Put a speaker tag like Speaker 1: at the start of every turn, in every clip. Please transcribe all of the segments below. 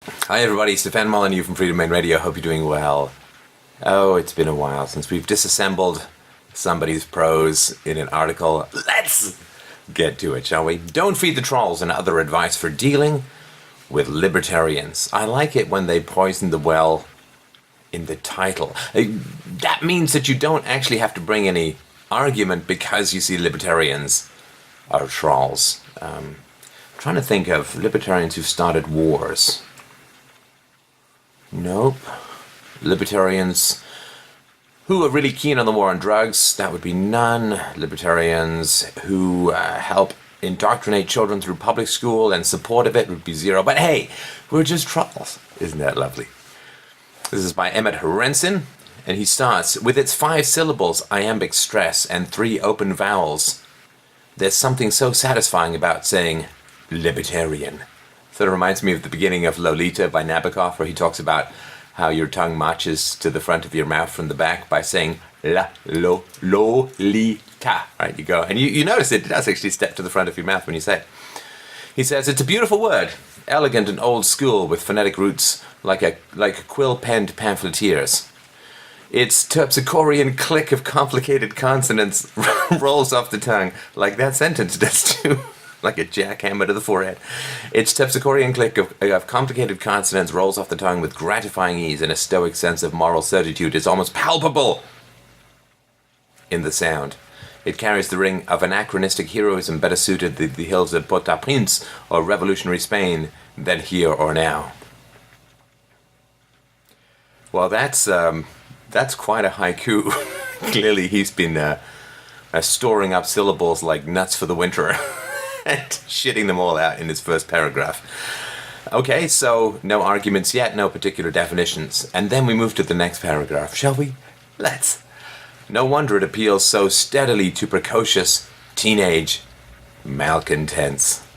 Speaker 1: Hi everybody, Stefan Molyneux from Freedom Main Radio. Hope you're doing well. Oh, it's been a while since we've disassembled somebody's prose in an article. Let's get to it, shall we? Don't feed the trolls and other advice for dealing with libertarians. I like it when they poison the well in the title. That means that you don't actually have to bring any argument because you see libertarians are trolls. I'm trying to think of libertarians who've started wars. Nope. Libertarians who are really keen on the war on drugs, that would be none. Libertarians who help indoctrinate children through public school and support of it would be zero. But hey, we're just trolls. Isn't that lovely? This is by Emmett Horenson, and he starts, with its 5 syllables, iambic stress, and 3 open vowels, there's something so satisfying about saying libertarian. Sort of reminds me of the beginning of Lolita by Nabokov, where he talks about how your tongue marches to the front of your mouth from the back by saying la, lo, lolita. Right, you go. And you notice it does actually step to the front of your mouth when you say it. He says, it's a beautiful word, elegant and old school with phonetic roots like quill-penned pamphleteers. Its terpsichorean click of complicated consonants rolls off the tongue like that sentence does too. Like a jackhammer to the forehead. Its terpsichorean click of complicated consonants rolls off the tongue with gratifying ease, and a stoic sense of moral certitude is almost palpable in the sound. It carries the ring of anachronistic heroism better suited to the hills of Port-au-Prince or revolutionary Spain than here or now. Well, that's quite a haiku. Clearly he's been storing up syllables like nuts for the winter. And shitting them all out in his first paragraph. Okay, so no arguments yet, no particular definitions. And then we move to the next paragraph, shall we? Let's. No wonder it appeals so steadily to precocious teenage malcontents.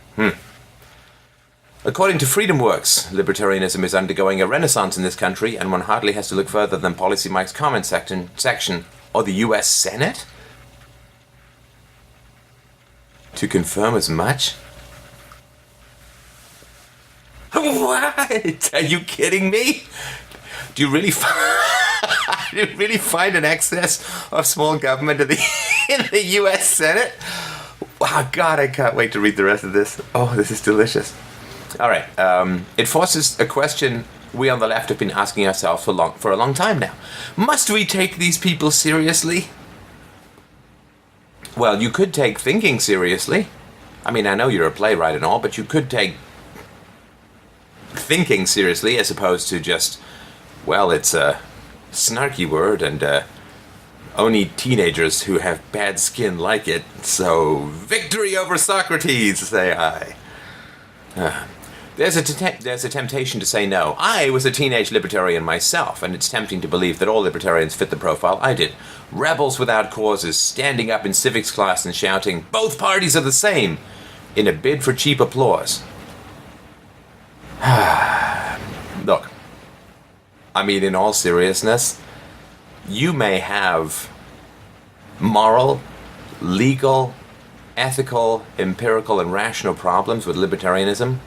Speaker 1: According to FreedomWorks, libertarianism is undergoing a renaissance in this country, and one hardly has to look further than Policy Mike's comment section or the U.S. Senate to confirm as much? What? Are you kidding me? Do you really find an excess of small government in the U.S. Senate? Wow, God, I can't wait to read the rest of this. Oh, this is delicious. All right, it forces a question we on the left have been asking ourselves for a long time now. Must we take these people seriously? Well, you could take thinking seriously. I mean, I know you're a playwright and all, but you could take thinking seriously as opposed to just, well, it's a snarky word and only teenagers who have bad skin like it, so victory over Socrates, say I. There's a temptation to say no. I was a teenage libertarian myself, and it's tempting to believe that all libertarians fit the profile I did. Rebels without causes, standing up in civics class and shouting, both parties are the same, in a bid for cheap applause. Look, I mean, in all seriousness, you may have moral, legal, ethical, empirical, and rational problems with libertarianism,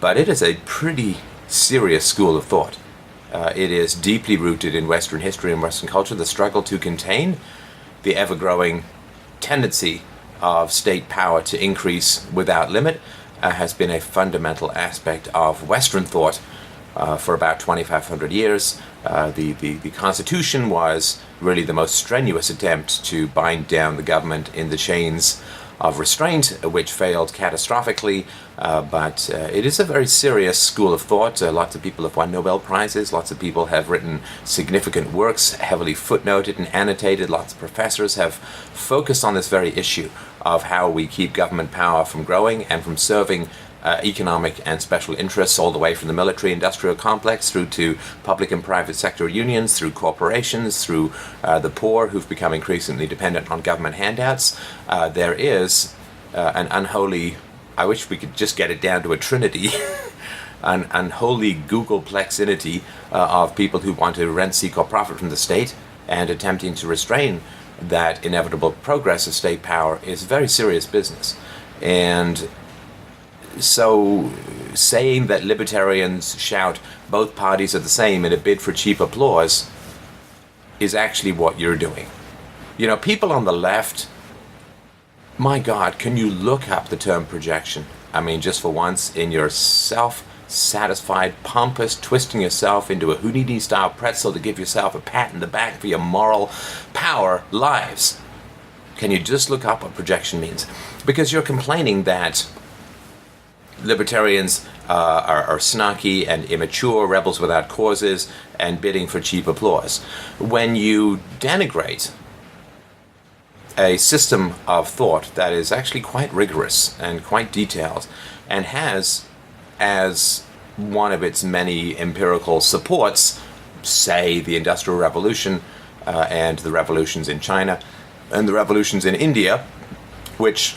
Speaker 1: but it is a pretty serious school of thought. It is deeply rooted in Western history and Western culture. The struggle to contain the ever-growing tendency of state power to increase without limit has been a fundamental aspect of Western thought for about 2,500 years. The Constitution was really the most strenuous attempt to bind down the government in the chains of restraint, which failed catastrophically, but it is a very serious school of thought. Lots of people have won Nobel Prizes, lots of people have written significant works, heavily footnoted and annotated, lots of professors have focused on this very issue of how we keep government power from growing and from serving economic and special interests all the way from the military-industrial complex through to public and private sector unions, through corporations, through the poor who've become increasingly dependent on government handouts. There is an unholy, I wish we could just get it down to a trinity, an unholy Googleplexinity of people who want to rent, seek, or profit from the state, and attempting to restrain that inevitable progress of state power is very serious business. And so saying that libertarians shout both parties are the same in a bid for cheap applause is actually what you're doing. You know, people on the left, my God, can you look up the term projection? I mean, just for once, in your self-satisfied, pompous, twisting yourself into a Houdini-style pretzel to give yourself a pat in the back for your moral power lives. Can you just look up what projection means? Because you're complaining that libertarians are snarky and immature, rebels without causes, and bidding for cheap applause. When you denigrate a system of thought that is actually quite rigorous and quite detailed, and has as one of its many empirical supports, say, the Industrial Revolution and the revolutions in China and the revolutions in India, which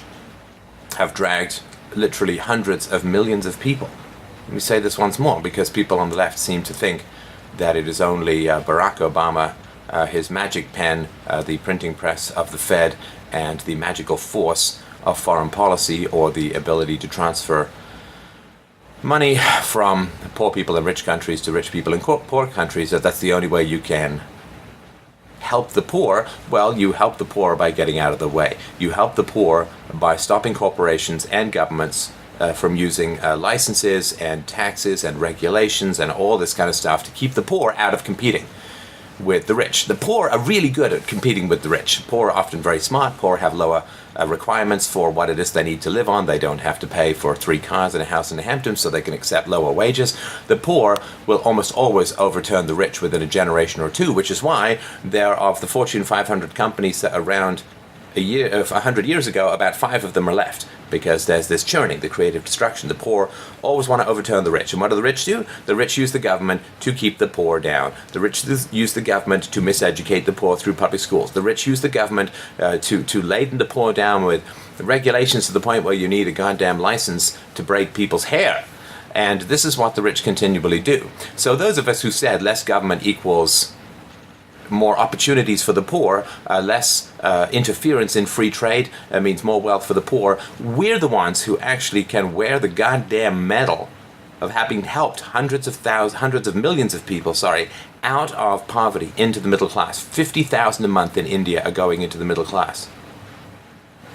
Speaker 1: have dragged literally hundreds of millions of people. Let me say this once more, because people on the left seem to think that it is only Barack Obama, his magic pen, the printing press of the Fed, and the magical force of foreign policy, or the ability to transfer money from poor people in rich countries to rich people in poor countries, that's the only way you can help the poor. Well, you help the poor by getting out of the way. You help the poor by stopping corporations and governments from using licenses and taxes and regulations and all this kind of stuff to keep the poor out of competing with the rich. The poor are really good at competing with the rich. Poor are often very smart. Poor have lower requirements for what it is they need to live on. They don't have to pay for 3 cars and a house in the Hamptons, so they can accept lower wages. The poor will almost always overturn the rich within a generation or two, which is why there of the Fortune 500 companies that around 100 years ago, about 5 of them are left, because there's this churning, the creative destruction. The poor always want to overturn the rich. And what do the rich do? The rich use the government to keep the poor down. The rich use the government to miseducate the poor through public schools. The rich use the government to laden the poor down with regulations to the point where you need a goddamn license to braid people's hair. And this is what the rich continually do. So those of us who said less government equals more opportunities for the poor, less interference in free trade means more wealth for the poor, we're the ones who actually can wear the goddamn medal of having helped hundreds of millions of people, out of poverty into the middle class. 50,000 a month in India are going into the middle class.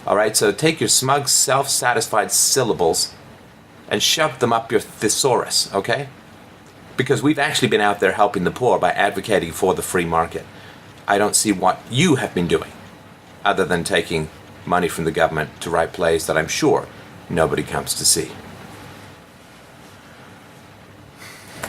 Speaker 1: All right, so take your smug, self-satisfied syllables and shove them up your thesaurus, okay? Because we've actually been out there helping the poor by advocating for the free market. I don't see what you have been doing other than taking money from the government to write plays that I'm sure nobody comes to see.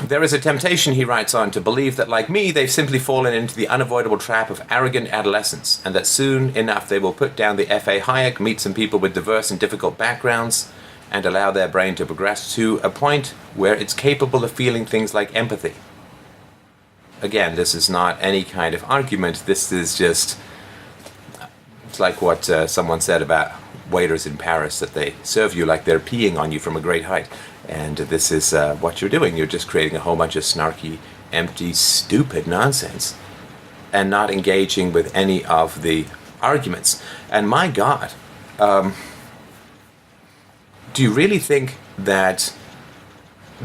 Speaker 1: There is a temptation, he writes on, to believe that, like me, they've simply fallen into the unavoidable trap of arrogant adolescence, and that soon enough they will put down the F.A. Hayek, meet some people with diverse and difficult backgrounds, and allow their brain to progress to a point where it's capable of feeling things like empathy. Again, this is not any kind of argument. This is just, it's like what someone said about waiters in Paris, that they serve you like they're peeing on you from a great height. And this is what you're doing. You're just creating a whole bunch of snarky, empty, stupid nonsense and not engaging with any of the arguments. And my God, do you really think that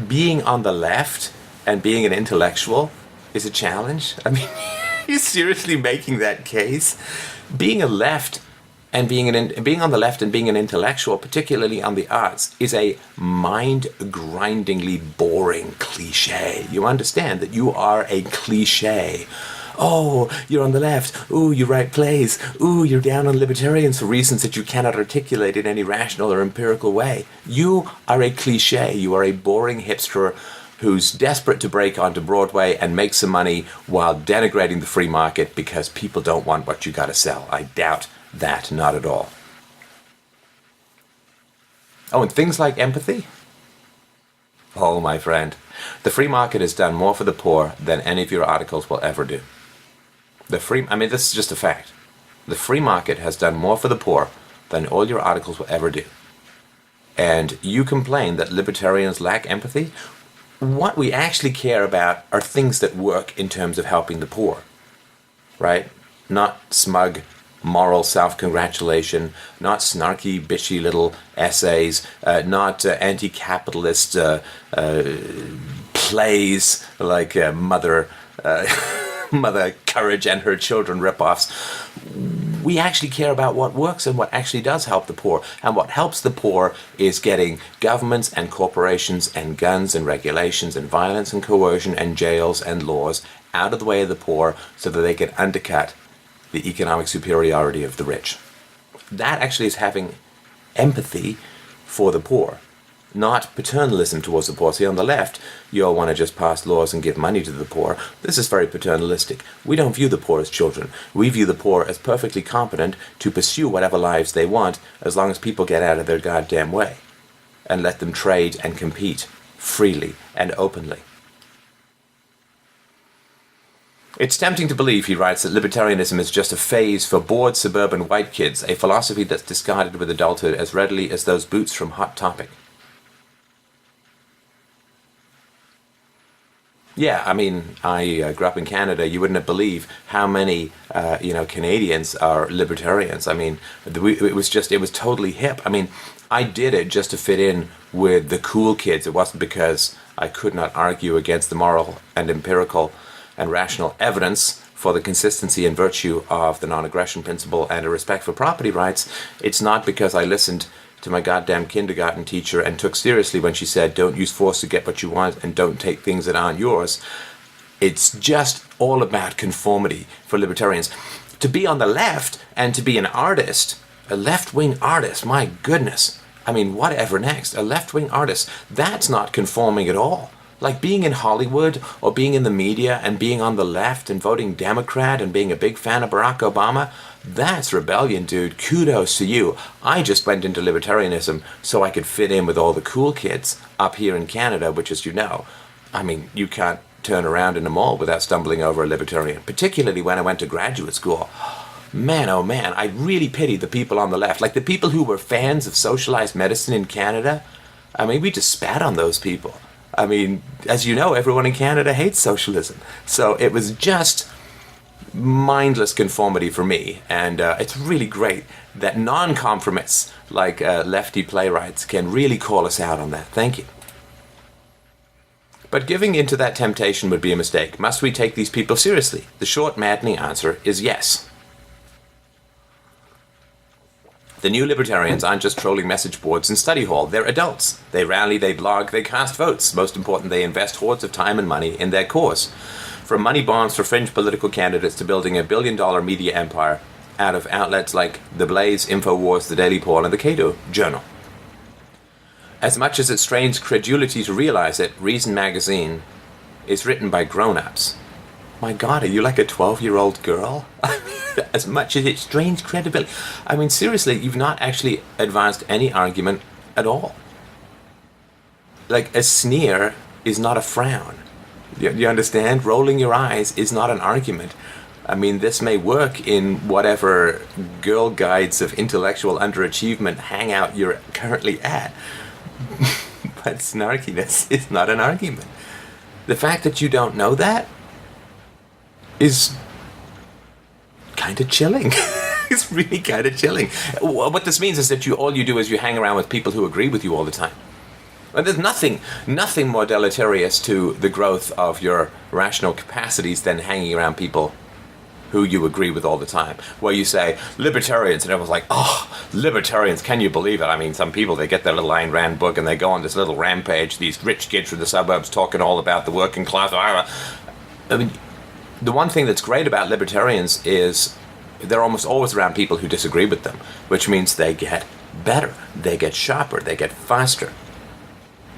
Speaker 1: being on the left and being an intellectual is a challenge? I mean, are you seriously making that case? Being on the left and being an intellectual, particularly on the arts, is a mind-grindingly boring cliche. You understand that you are a cliche. Oh, you're on the left. Ooh, you write plays. Ooh, you're down on libertarians for reasons that you cannot articulate in any rational or empirical way. You are a cliche. You are a boring hipster who's desperate to break onto Broadway and make some money while denigrating the free market because people don't want what you gotta sell. I doubt that, not at all. Oh, and things like empathy? Oh, my friend, the free market has done more for the poor than any of your articles will ever do. This is just a fact. The free market has done more for the poor than all your articles will ever do. And you complain that libertarians lack empathy? What we actually care about are things that work in terms of helping the poor, right? Not smug, moral self-congratulation, not snarky, bitchy little essays, not anti-capitalist plays like Mother Courage and Her Children ripoffs. We actually care about what works and what actually does help the poor. And what helps the poor is getting governments and corporations and guns and regulations and violence and coercion and jails and laws out of the way of the poor so that they can undercut the economic superiority of the rich. That actually is having empathy for the poor, not paternalism towards the poor. See, on the left, you all want to just pass laws and give money to the poor. This is very paternalistic. We don't view the poor as children. We view the poor as perfectly competent to pursue whatever lives they want as long as people get out of their goddamn way and let them trade and compete freely and openly. It's tempting to believe, he writes, that libertarianism is just a phase for bored suburban white kids, a philosophy that's discarded with adulthood as readily as those boots from Hot Topic. Yeah, I mean, I grew up in Canada. You wouldn't believe how many, Canadians are libertarians. I mean, it was totally hip. I mean, I did it just to fit in with the cool kids. It wasn't because I could not argue against the moral and empirical and rational evidence for the consistency and virtue of the non-aggression principle and a respect for property rights. It's not because I listened to my goddamn kindergarten teacher and took seriously when she said, don't use force to get what you want and don't take things that aren't yours. It's just all about conformity for libertarians. To be on the left and to be an artist, a left-wing artist, my goodness. I mean, whatever next? A left-wing artist, that's not conforming at all. Like being in Hollywood or being in the media and being on the left and voting Democrat and being a big fan of Barack Obama, that's rebellion, dude. Kudos to you. I just went into libertarianism so I could fit in with all the cool kids up here in Canada, which, as you know, I mean, you can't turn around in a mall without stumbling over a libertarian, particularly when I went to graduate school. Man, oh man, I really pity the people on the left. Like the people who were fans of socialized medicine in Canada. I mean, we just spat on those people. I mean, as you know, everyone in Canada hates socialism. So it was just mindless conformity for me. And it's really great that non-conformists like lefty playwrights can really call us out on that. Thank you. But giving into that temptation would be a mistake. Must we take these people seriously? The short, maddening answer is yes. The new libertarians aren't just trolling message boards and study hall. They're adults. They rally, they blog, they cast votes. Most important, they invest hordes of time and money in their cause. From money bombs for fringe political candidates to building a billion-dollar media empire out of outlets like The Blaze, InfoWars, The Daily Poll, and The Cato Journal. As much as it strains credulity to realize it, Reason magazine is written by grown-ups. My God, are you like a 12-year-old girl? As much as it strains credibility. I mean, seriously, you've not actually advanced any argument at all. Like, a sneer is not a frown. You understand? Rolling your eyes is not an argument. I mean, this may work in whatever Girl Guides of intellectual underachievement hangout you're currently at. But snarkiness is not an argument. The fact that you don't know that is kind of chilling. It's really kind of chilling. What this means is that all you do is you hang around with people who agree with you all the time. And there's nothing more deleterious to the growth of your rational capacities than hanging around people who you agree with all the time. Where you say, libertarians, and everyone's like, oh, libertarians, can you believe it? I mean, some people, they get their little Ayn Rand book and they go on this little rampage, these rich kids from the suburbs talking all about the working class. I mean, the one thing that's great about libertarians is they're almost always around people who disagree with them, which means they get better, they get sharper, they get faster,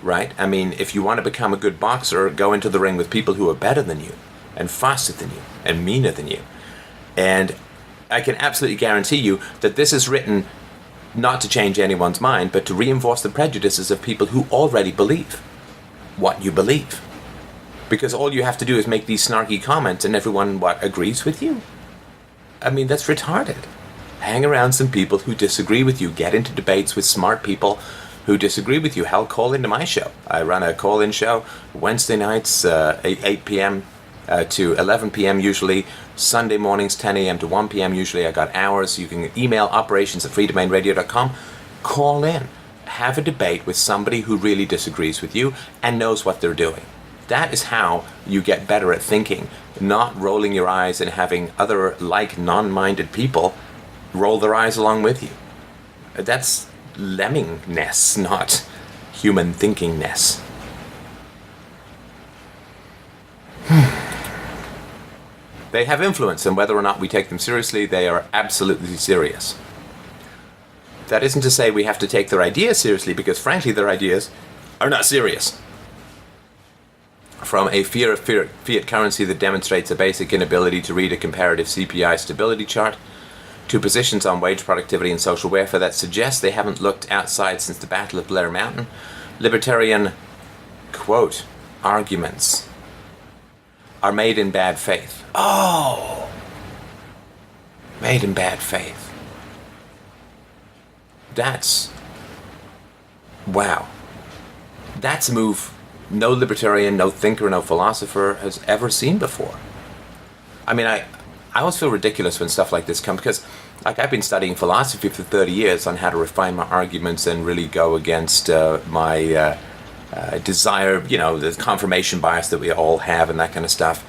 Speaker 1: right? I mean, if you want to become a good boxer, go into the ring with people who are better than you, and faster than you, and meaner than you. And I can absolutely guarantee you that this is written not to change anyone's mind, but to reinforce the prejudices of people who already believe what you believe. Because all you have to do is make these snarky comments and everyone, agrees with you? I mean, that's retarded. Hang around some people who disagree with you. Get into debates with smart people who disagree with you. Hell, call into my show. I run a call-in show Wednesday nights, 8 p.m. to 11 p.m. usually. Sunday mornings, 10 a.m. to 1 p.m. usually. I got hours. You can email operations@freedomainradio.com. Call in. Have a debate with somebody who really disagrees with you and knows what they're doing. That is how you get better at thinking, not rolling your eyes and having other non-minded people roll their eyes along with you. That's lemmingness, not human thinkingness. They have influence, and whether or not we take them seriously, they are absolutely serious. That isn't to say we have to take their ideas seriously, because frankly their ideas are not serious. From a fear of fiat currency that demonstrates a basic inability to read a comparative CPI stability chart, to positions on wage productivity and social welfare that suggest they haven't looked outside since the Battle of Blair Mountain, libertarian, quote, arguments are made in bad faith. Oh! Made in bad faith. That's... wow. That's a move no libertarian, no thinker, no philosopher has ever seen before. I mean, I always feel ridiculous when stuff like this comes, because I've been studying philosophy for 30 years on how to refine my arguments and really go against my desire, the confirmation bias that we all have and that kind of stuff.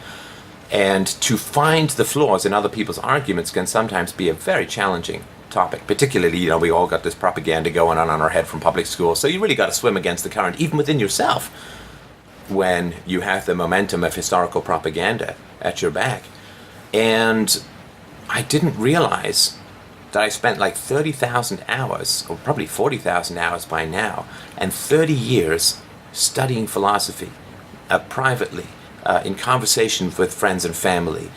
Speaker 1: And to find the flaws in other people's arguments can sometimes be a very challenging topic. Particularly, we all got this propaganda going on our head from public school, so you really got to swim against the current, even within yourself, when you have the momentum of historical propaganda at your back. And I didn't realize that I spent like 30,000 hours, or probably 40,000 hours by now, and 30 years studying philosophy privately, in conversation with friends and family,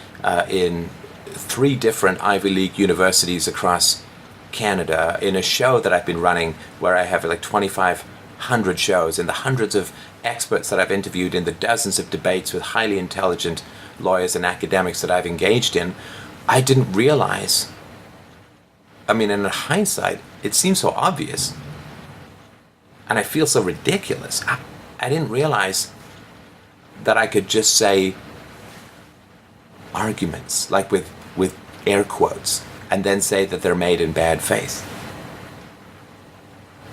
Speaker 1: in 3 different Ivy League universities across Canada, in a show that I've been running where I have like 2,500 shows, and the hundreds of experts that I've interviewed, in the dozens of debates with highly intelligent lawyers and academics that I've engaged in. I didn't realize, in hindsight, it seems so obvious, and I feel so ridiculous. I didn't realize that I could just say arguments, like with air quotes, and then say that they're made in bad faith.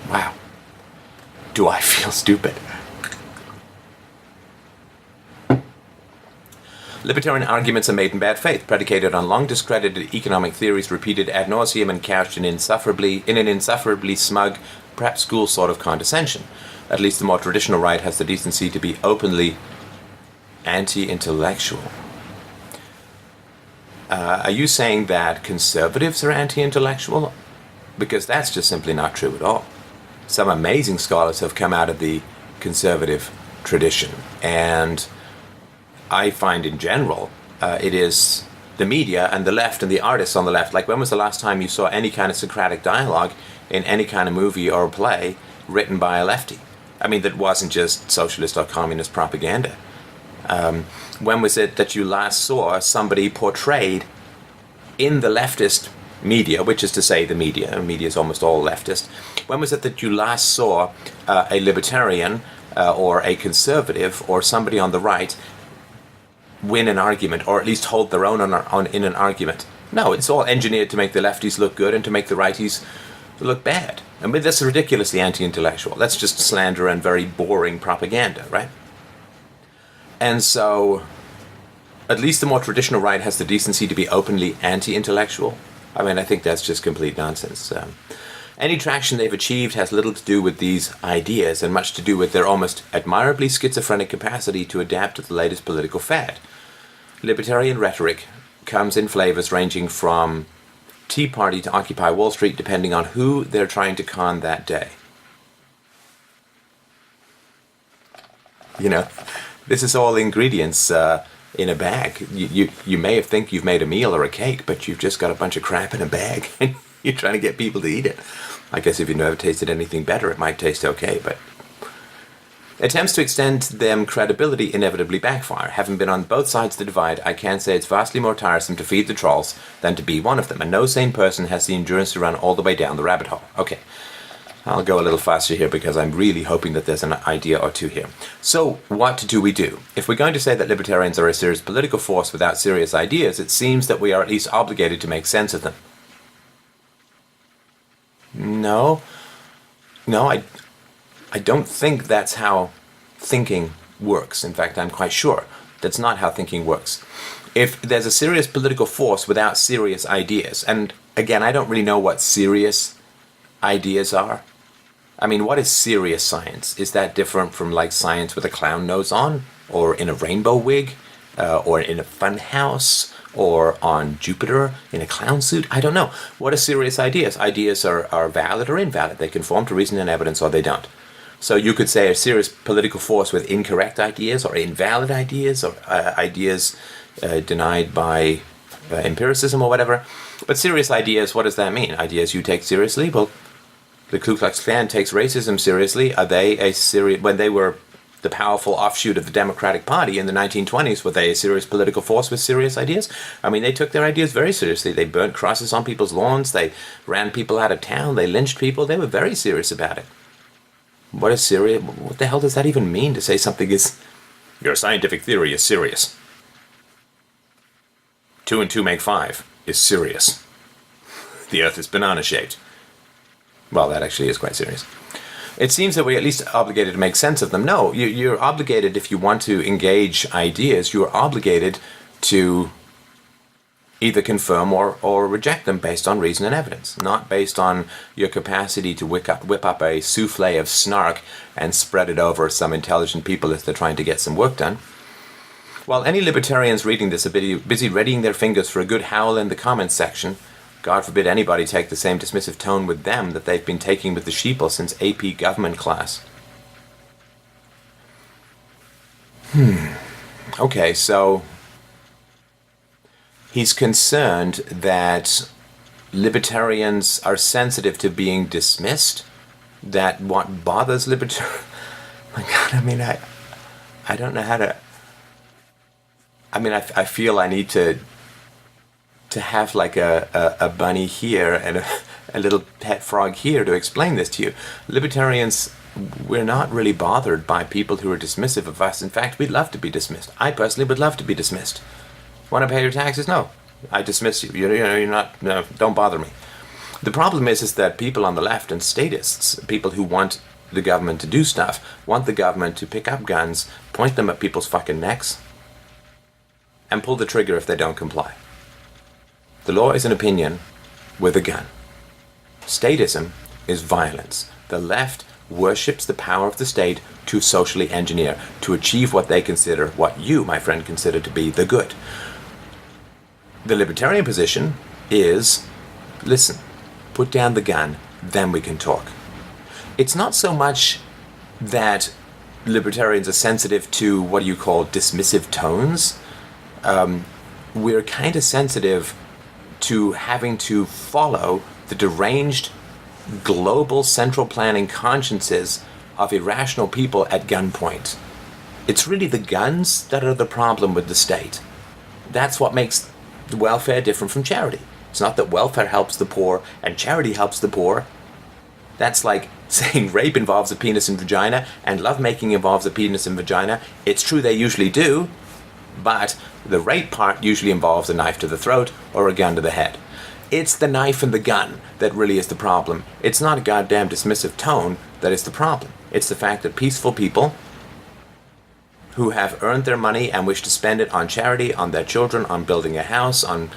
Speaker 1: Wow. Do I feel stupid? Libertarian arguments are made in bad faith, predicated on long discredited economic theories repeated ad nauseum and couched in an insufferably smug, prep school sort of condescension. At least the more traditional right has the decency to be openly anti-intellectual. Are you saying that conservatives are anti-intellectual? Because that's just simply not true at all. Some amazing scholars have come out of the conservative tradition, and I find in general it is the media and the left and the artists on the left. Like, when was the last time you saw any kind of Socratic dialogue in any kind of movie or play written by a lefty? That wasn't just socialist or communist propaganda. When was it that you last saw somebody portrayed in the leftist media, which is to say the media is almost all leftist, when was it that you last saw a libertarian or a conservative or somebody on the right win an argument, or at least hold their own in an argument? No, it's all engineered to make the lefties look good and to make the righties look bad. That's ridiculously anti-intellectual. That's just slander and very boring propaganda, right? And so, at least the more traditional right has the decency to be openly anti-intellectual. I think that's just complete nonsense. Any traction they've achieved has little to do with these ideas and much to do with their almost admirably schizophrenic capacity to adapt to the latest political fad. Libertarian rhetoric comes in flavors ranging from Tea Party to Occupy Wall Street, depending on who they're trying to con that day. This is all ingredients in a bag. You may think you've made a meal or a cake, but you've just got a bunch of crap in a bag, and you're trying to get people to eat it. I guess if you've never tasted anything better, it might taste okay, but attempts to extend them credibility inevitably backfire. Having been on both sides of the divide, I can say it's vastly more tiresome to feed the trolls than to be one of them, and no sane person has the endurance to run all the way down the rabbit hole. Okay. I'll go a little faster here because I'm really hoping that there's an idea or two here. So, what do we do? If we're going to say that libertarians are a serious political force without serious ideas, it seems that we are at least obligated to make sense of them. No, I don't think that's how thinking works. In fact, I'm quite sure that's not how thinking works. If there's a serious political force without serious ideas, and again, I don't really know what serious ideas are. I mean, what is serious science? Is that different from like science with a clown nose on, or in a rainbow wig, or in a fun house, or on Jupiter in a clown suit? I don't know. What are serious ideas? Ideas are valid or invalid. They conform to reason and evidence, or they don't. So you could say a serious political force with incorrect ideas, or invalid ideas, or ideas denied by empiricism or whatever. But serious ideas, what does that mean? Ideas you take seriously? Well, the Ku Klux Klan takes racism seriously. Are they a serious, when they were the powerful offshoot of the Democratic Party in the 1920s, were they a serious political force with serious ideas? I mean, they took their ideas very seriously. They burnt crosses on people's lawns. They ran people out of town. They lynched people. They were very serious about it. What is serious? What the hell does that even mean, to say something is, your scientific theory is serious? 2 and 2 make 5 is serious. The Earth is banana-shaped. Well, that actually is quite serious. It seems that we're at least obligated to make sense of them. No, you're obligated, if you want to engage ideas, you're obligated to either confirm or reject them based on reason and evidence, not based on your capacity to whip up a souffle of snark and spread it over some intelligent people as they're trying to get some work done. While any libertarians reading this are busy readying their fingers for a good howl in the comments section, God forbid anybody take the same dismissive tone with them that they've been taking with the sheeple since AP government class. Okay, so he's concerned that libertarians are sensitive to being dismissed, that what bothers libertarians... My God, I mean, I don't know how to... I mean, I feel I need to have like a bunny here and a little pet frog here to explain this to you. Libertarians, we're not really bothered by people who are dismissive of us. In fact, we'd love to be dismissed. I personally would love to be dismissed. Want to pay your taxes? No. I dismiss you. You're not, no, don't bother me. The problem is that people on the left and statists, people who want the government to do stuff, want the government to pick up guns, point them at people's fucking necks, and pull the trigger if they don't comply. The law is an opinion with a gun. Statism is violence. The left worships the power of the state to socially engineer, to achieve what they consider, what you, my friend, consider to be the good. The libertarian position is, listen, put down the gun, then we can talk. It's not so much that libertarians are sensitive to what you call dismissive tones. We're kind of sensitive to having to follow the deranged global central planning consciences of irrational people at gunpoint. It's really the guns that are the problem with the state. That's what makes welfare different from charity. It's not that welfare helps the poor and charity helps the poor. That's like saying rape involves a penis and vagina and lovemaking involves a penis and vagina. It's true they usually do, but the rape part usually involves a knife to the throat or a gun to the head. It's the knife and the gun that really is the problem. It's not a goddamn dismissive tone that is the problem. It's the fact that peaceful people who have earned their money and wish to spend it on charity, on their children, on building a house, on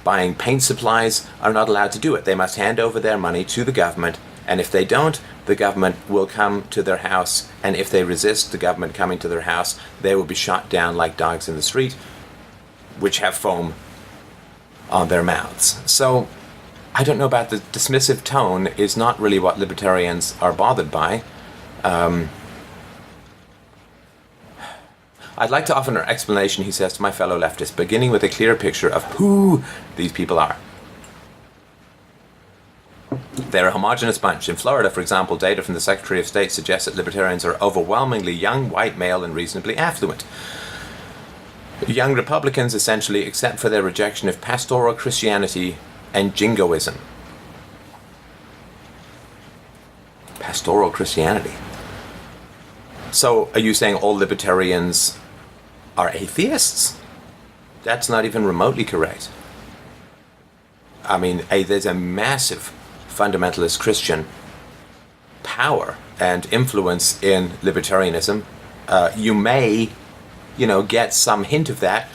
Speaker 1: buying paint supplies, are not allowed to do it. They must hand over their money to the government, and if they don't, the government will come to their house, and if they resist the government coming to their house, they will be shot down like dogs in the street, which have foam on their mouths. So, I don't know about the dismissive tone is not really what libertarians are bothered by. I'd like to offer an explanation, he says, to my fellow leftists, beginning with a clear picture of who these people are. They're a homogenous bunch. In Florida, for example, data from the Secretary of State suggests that libertarians are overwhelmingly young, white, male, and reasonably affluent. Young Republicans, essentially, except for their rejection of pastoral Christianity and jingoism. pastoral Christianity. So are you saying all libertarians are atheists? That's not even remotely correct. I mean, there's a massive fundamentalist Christian power and influence in libertarianism. You may, get some hint of that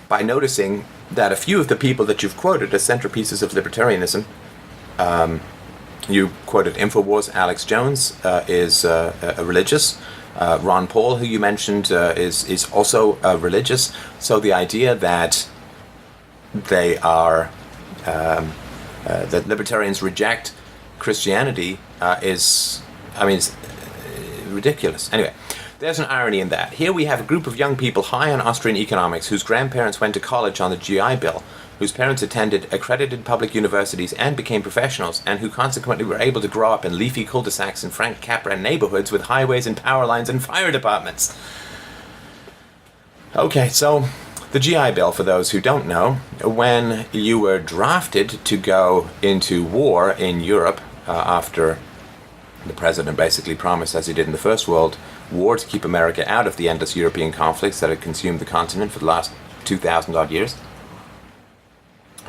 Speaker 1: by noticing that a few of the people that you've quoted as centerpieces of libertarianism, you quoted InfoWars, Alex Jones is a religious. Ron Paul, who you mentioned, is also religious. So the idea that they are that libertarians reject Christianity is ridiculous. Anyway, there's an irony in that. Here we have a group of young people high on Austrian economics whose grandparents went to college on the GI Bill, whose parents attended accredited public universities and became professionals, and who consequently were able to grow up in leafy cul-de-sacs and Frank Capra neighborhoods with highways and power lines and fire departments. Okay, so the GI Bill, for those who don't know, when you were drafted to go into war in Europe after the president basically promised, as he did in the First World War, to keep America out of the endless European conflicts that had consumed the continent for the last 2,000 odd years.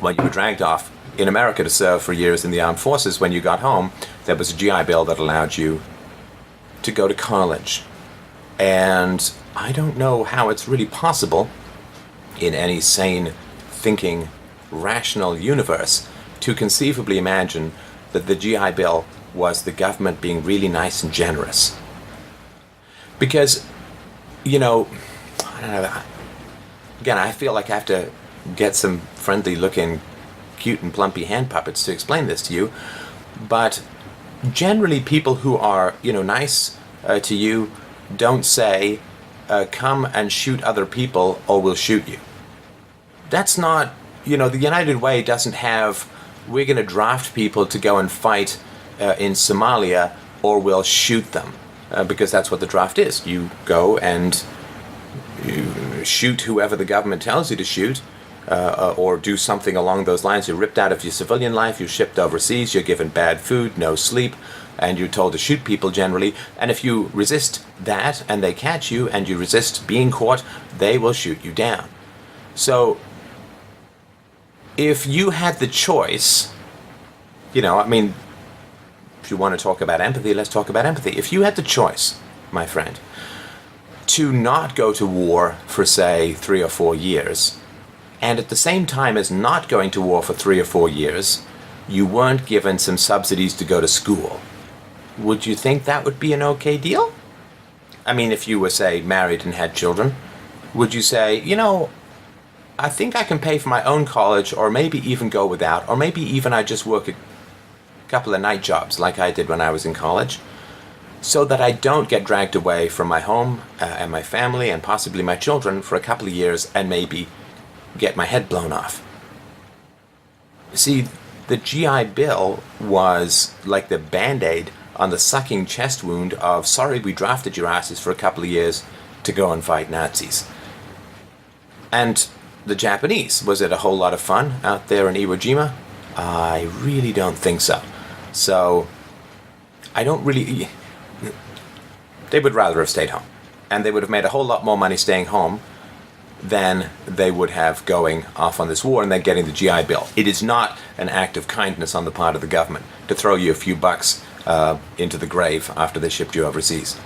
Speaker 1: When you were dragged off in America to serve for years in the armed forces, when you got home, there was a GI Bill that allowed you to go to college. And I don't know how it's really possible in any sane, thinking, rational universe to conceivably imagine that the GI Bill was the government being really nice and generous. Because, I don't know, again, I feel like I have to get some friendly-looking, cute and plumpy hand puppets to explain this to you, but generally people who are, nice to you don't say, come and shoot other people or we'll shoot you. That's not, the United Way doesn't have, we're going to draft people to go and fight in Somalia or we'll shoot them, because that's what the draft is. You go and you shoot whoever the government tells you to shoot, or do something along those lines. You're ripped out of your civilian life, you're shipped overseas, you're given bad food, no sleep, and you're told to shoot people generally. And if you resist that and they catch you and you resist being caught, they will shoot you down. So if you had the choice, if you want to talk about empathy, let's talk about empathy. If you had the choice, my friend, to not go to war for, say, 3 or 4 years, and at the same time as not going to war for 3 or 4 years, you weren't given some subsidies to go to school, would you think that would be an okay deal? If you were, say, married and had children, would you say, I think I can pay for my own college, or maybe even go without, or maybe even I just work a couple of night jobs like I did when I was in college, so that I don't get dragged away from my home and my family and possibly my children for a couple of years and maybe get my head blown off. See, the GI Bill was like the Band-Aid on the sucking chest wound of, sorry, we drafted your asses for a couple of years to go and fight Nazis. And the Japanese, was it a whole lot of fun out there in Iwo Jima? I really don't think so. So, they would rather have stayed home. And they would have made a whole lot more money staying home than they would have going off on this war and then getting the GI Bill. It is not an act of kindness on the part of the government to throw you a few bucks into the grave after they shipped you overseas.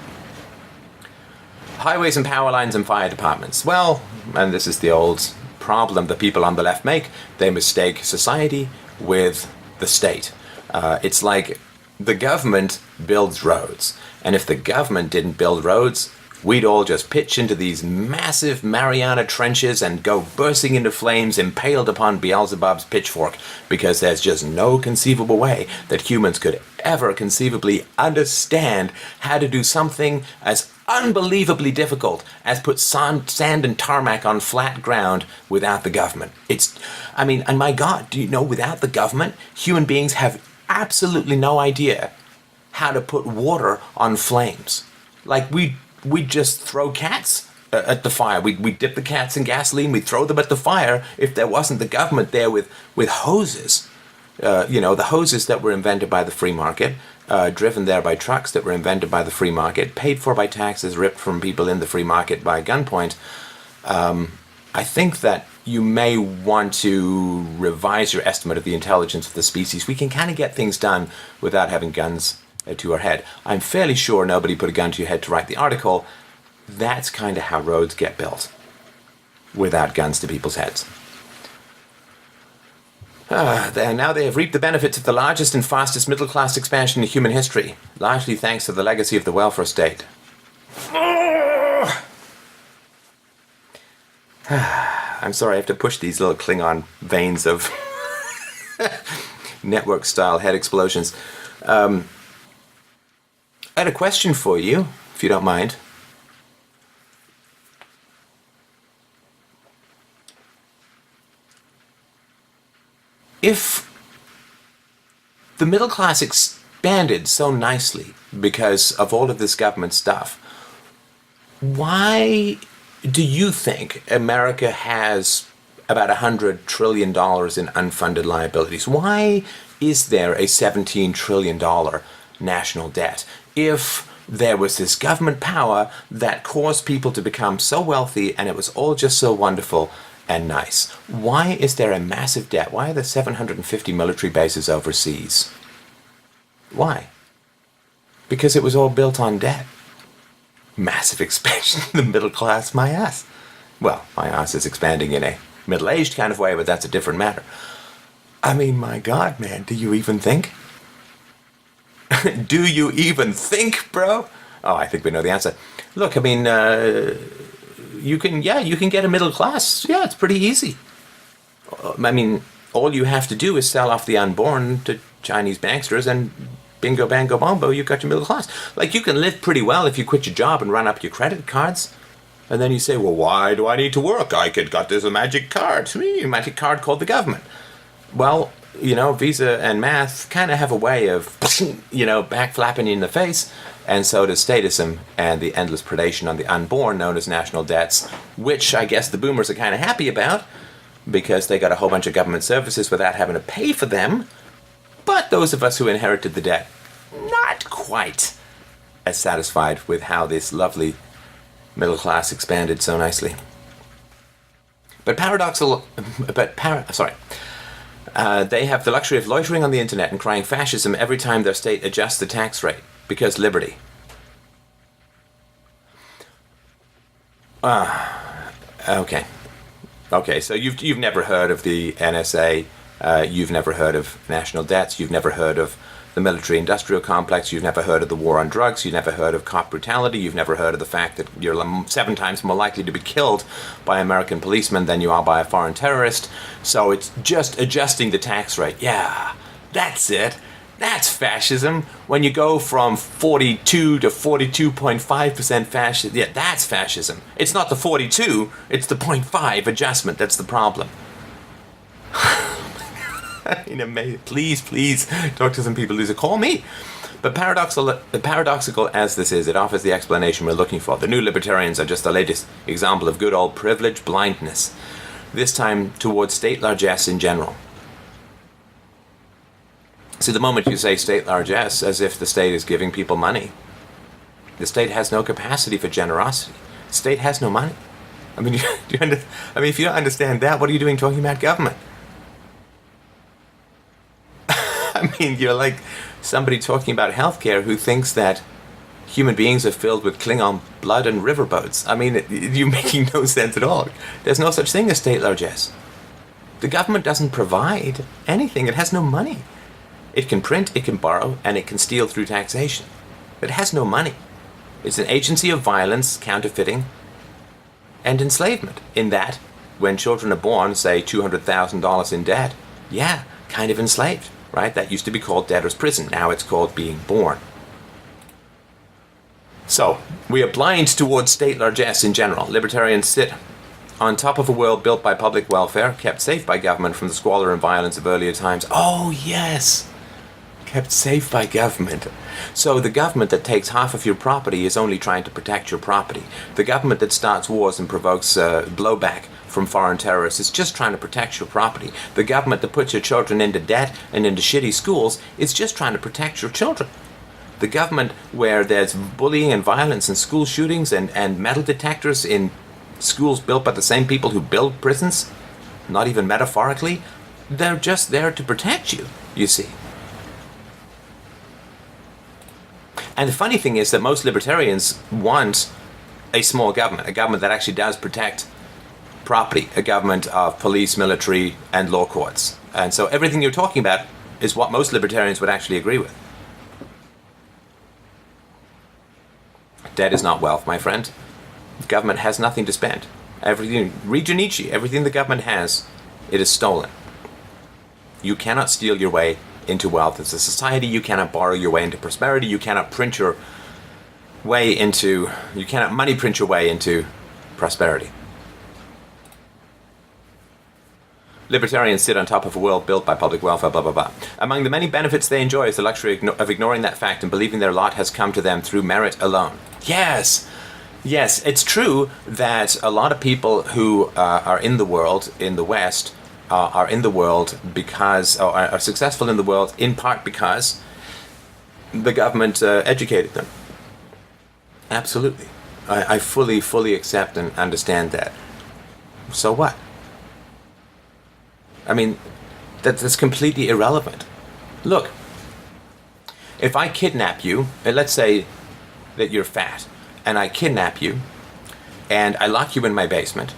Speaker 1: Highways and power lines and fire departments. Well, and this is the old problem that people on the left make, they mistake society with the state. It's like the government builds roads, and if the government didn't build roads, we'd all just pitch into these massive Mariana trenches and go bursting into flames, impaled upon Beelzebub's pitchfork, because there's just no conceivable way that humans could ever conceivably understand how to do something as unbelievably difficult as put sand and tarmac on flat ground without the government. And my God, do you know, without the government, human beings have absolutely no idea how to put water on flames. Like, we'd just throw cats at the fire. We'd dip the cats in gasoline, we'd throw them at the fire if there wasn't the government there with hoses. The hoses that were invented by the free market driven there by trucks that were invented by the free market, paid for by taxes ripped from people in the free market by gunpoint, I think that you may want to revise your estimate of the intelligence of the species. We can kind of get things done without having guns to our head. I'm fairly sure nobody put a gun to your head to write the article. That's kind of how roads get built, without guns to people's heads. Now they have reaped the benefits of the largest and fastest middle-class expansion in human history, largely thanks to the legacy of the welfare state. I'm sorry, I have to push these little Klingon veins of network-style head explosions. I had a question for you, if you don't mind. If the middle class expanded so nicely because of all of this government stuff, why do you think America has about $100 trillion in unfunded liabilities? Why is there a $17 trillion national debt if there was this government power that caused people to become so wealthy and it was all just so wonderful and nice? Why is there a massive debt? Why are there 750 military bases overseas? Why? Because it was all built on debt. Massive expansion of the middle class, my ass. Well, my ass is expanding in a middle-aged kind of way, but that's a different matter. I mean, my God, man, do you even think? Do you even think, bro? Oh, I think we know the answer. Look, I mean, you can get a middle class. Yeah, it's pretty easy. I mean, all you have to do is sell off the unborn to Chinese banksters and bingo, bango, bombo, you've got your middle class. Like, you can live pretty well if you quit your job and run up your credit cards. And then you say, well, why do I need to work? Got this a magic card. A magic card called the government. Well, you know, Visa and math kind of have a way of, you know, backflapping you in the face. And so does statism and the endless predation on the unborn known as national debts, which I guess the boomers are kind of happy about because they got a whole bunch of government services without having to pay for them. But those of us who inherited the debt, not quite as satisfied with how this lovely middle class expanded so nicely. They have the luxury of loitering on the internet and crying fascism every time their state adjusts the tax rate, because liberty. Okay, so you've never heard of the NSA, you've never heard of national debts, you've never heard of the military-industrial complex, you've never heard of the war on drugs, you've never heard of cop brutality, you've never heard of the fact that you're 7 times more likely to be killed by American policemen than you are by a foreign terrorist. So it's just adjusting the tax rate. Yeah, that's it. That's fascism. When you go from 42 to 42.5% fascism, yeah, that's fascism. It's not the 42, it's the 0.5 adjustment that's the problem. Please talk to some people who call me. But paradoxical as this is, it offers the explanation we're looking for. The new libertarians are just the latest example of good old privilege blindness, this time towards state largesse in general. See, the moment you say state largesse, as if the state is giving people money, the state has no capacity for generosity. The state has no money. I mean, if you don't understand that, what are you doing talking about government? I mean, you're like somebody talking about healthcare who thinks that human beings are filled with Klingon blood and riverboats. I mean, you're making no sense at all. There's no such thing as state largesse. The government doesn't provide anything. It has no money. It can print, it can borrow, and it can steal through taxation. It has no money. It's an agency of violence, counterfeiting, and enslavement. In that, when children are born, say $200,000 in debt, yeah, kind of enslaved. Right? That used to be called debtor's prison. Now it's called being born. So, we are blind towards state largesse in general. Libertarians sit on top of a world built by public welfare, kept safe by government from the squalor and violence of earlier times. Oh, yes! Kept safe by government. So the government that takes half of your property is only trying to protect your property. The government that starts wars and provokes blowback from foreign terrorists is just trying to protect your property. The government that puts your children into debt and into shitty schools is just trying to protect your children. The government where there's bullying and violence and school shootings and metal detectors in schools built by the same people who build prisons, not even metaphorically, they're just there to protect you, you see. And the funny thing is that most libertarians want a small government, a government that actually does protect property, a government of police, military, and law courts. And so everything you're talking about is what most libertarians would actually agree with. Debt is not wealth, my friend. The government has nothing to spend. Everything, read Nietzsche, everything the government has, it is stolen. You cannot steal your way into wealth as a society. You cannot borrow your way into prosperity. You cannot print your way into, you cannot money print your way into prosperity. Libertarians sit on top of a world built by public welfare, blah, blah, blah. Among the many benefits they enjoy is the luxury of ignoring that fact and believing their lot has come to them through merit alone. Yes! Yes, it's true that a lot of people who are in the world, in the West, are in the world because, or are successful in the world in part because the government educated them. Absolutely. I fully accept and understand that. So what? I mean, that's completely irrelevant. Look, if I kidnap you, and let's say that you're fat, and I kidnap you, and I lock you in my basement,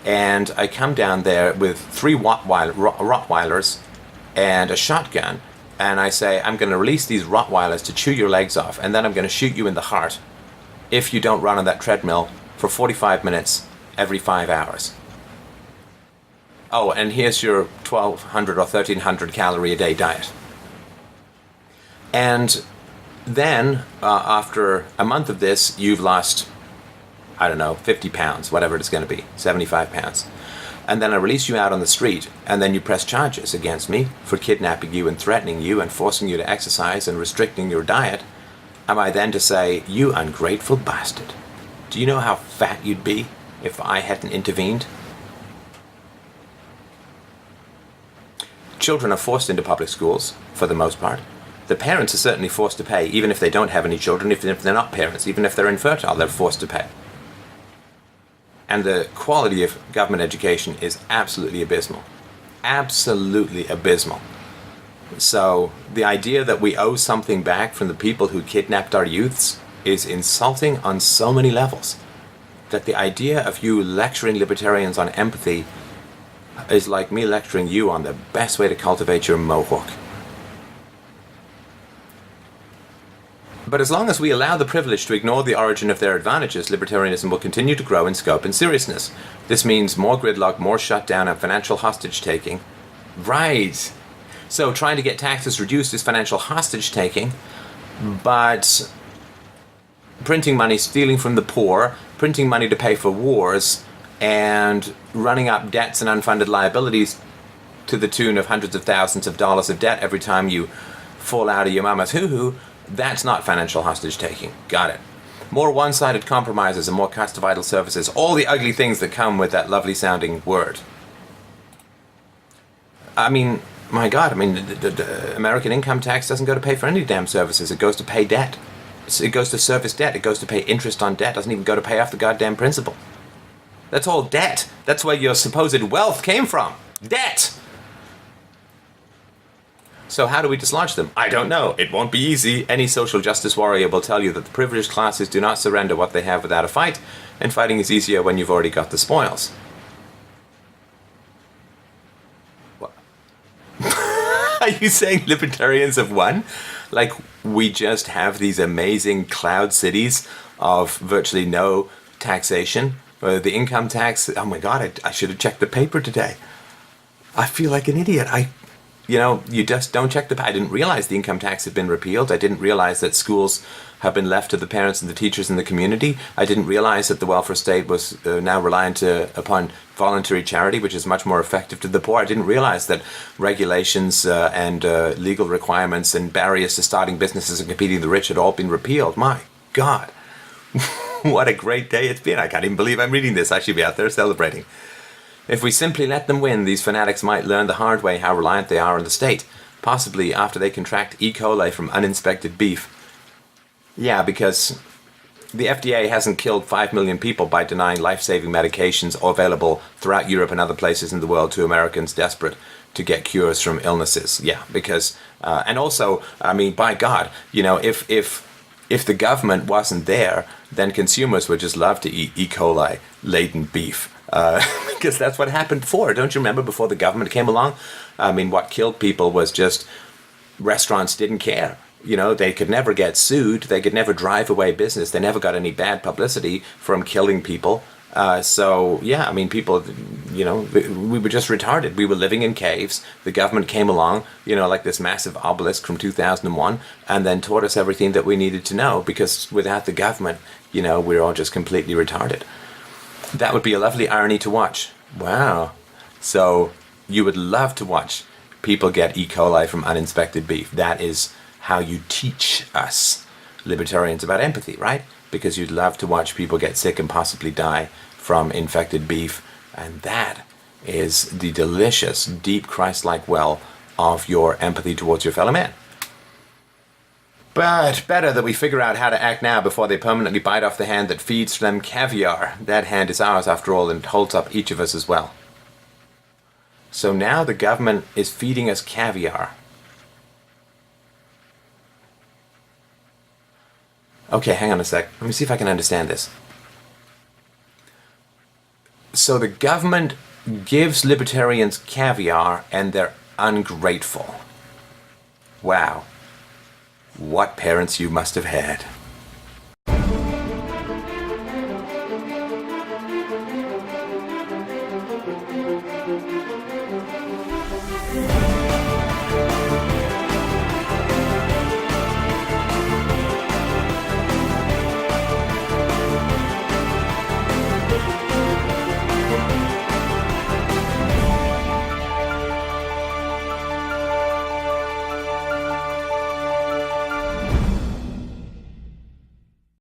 Speaker 1: and I come down there with 3 Rottweilers and a shotgun, and I say, I'm going to release these Rottweilers to chew your legs off, and then I'm going to shoot you in the heart if you don't run on that treadmill for 45 minutes every 5 hours. Oh, and here's your 1,200 or 1,300 calorie a day diet. And then, after a month of this, you've lost, I don't know, 50 pounds, whatever it's going to be, 75 pounds. And then I release you out on the street, and then you press charges against me for kidnapping you and threatening you and forcing you to exercise and restricting your diet. Am I then to say, you ungrateful bastard? Do you know how fat you'd be if I hadn't intervened? Children are forced into public schools, for the most part. The parents are certainly forced to pay, even if they don't have any children, even if they're not parents, even if they're infertile, they're forced to pay. And the quality of government education is absolutely abysmal. Absolutely abysmal. So the idea that we owe something back from the people who kidnapped our youths is insulting on so many levels. That the idea of you lecturing libertarians on empathy is like me lecturing you on the best way to cultivate your mohawk. But as long as we allow the privileged to ignore the origin of their advantages, libertarianism will continue to grow in scope and seriousness. This means more gridlock, more shutdown, and financial hostage-taking. Right. So trying to get taxes reduced is financial hostage-taking, but printing money, stealing from the poor, printing money to pay for wars, and running up debts and unfunded liabilities to the tune of hundreds of thousands of dollars of debt every time you fall out of your mama's hoo-hoo, that's not financial hostage-taking. Got it. More one-sided compromises and more cuts to vital services. All the ugly things that come with that lovely-sounding word. I mean, my God, I mean, the American income tax doesn't go to pay for any damn services. It goes to pay debt. It goes to service debt. It goes to pay interest on debt. It doesn't even go to pay off the goddamn principal. That's all debt. That's where your supposed wealth came from. Debt! So how do we dislodge them? I don't know. It won't be easy. Any social justice warrior will tell you that the privileged classes do not surrender what they have without a fight, and fighting is easier when you've already got the spoils. What? Are you saying libertarians have won? Like, we just have these amazing cloud cities of virtually no taxation? The income tax, oh my God, I should have checked the paper today. I feel like an idiot. You just don't check I didn't realize the income tax had been repealed. I didn't realize that schools have been left to the parents and the teachers in the community. I didn't realize that the welfare state was now reliant upon voluntary charity, which is much more effective to the poor. I didn't realize that regulations and legal requirements and barriers to starting businesses and competing with the rich had all been repealed. My God. What a great day it's been. I can't even believe I'm reading this. I should be out there celebrating. If we simply let them win, these fanatics might learn the hard way how reliant they are on the state, possibly after they contract E. coli from uninspected beef. Yeah, because the FDA hasn't killed 5 million people by denying life-saving medications available throughout Europe and other places in the world to Americans desperate to get cures from illnesses. Yeah, because, and also, I mean, by God, you know, if the government wasn't there, then consumers would just love to eat E. coli laden beef. Because that's what happened before. Don't you remember before the government came along? I mean, what killed people was just restaurants didn't care. You know, they could never get sued. They could never drive away business. They never got any bad publicity from killing people. So, yeah, I mean, people, you know, we were just retarded. We were living in caves. The government came along, you know, like this massive obelisk from 2001, and then taught us everything that we needed to know, because without the government, you know, we're all just completely retarded. That would be a lovely irony to watch. Wow. So you would love to watch people get E. coli from uninspected beef. That is how you teach us libertarians about empathy, right? Because you'd love to watch people get sick and possibly die from infected beef. And that is the delicious, deep Christ-like well of your empathy towards your fellow man. But better that we figure out how to act now before they permanently bite off the hand that feeds them caviar. That hand is ours after all, and holds up each of us as well. So now the government is feeding us caviar. Okay, hang on a sec. Let me see if I can understand this. So the government gives libertarians caviar and they're ungrateful. Wow. What parents you must have had.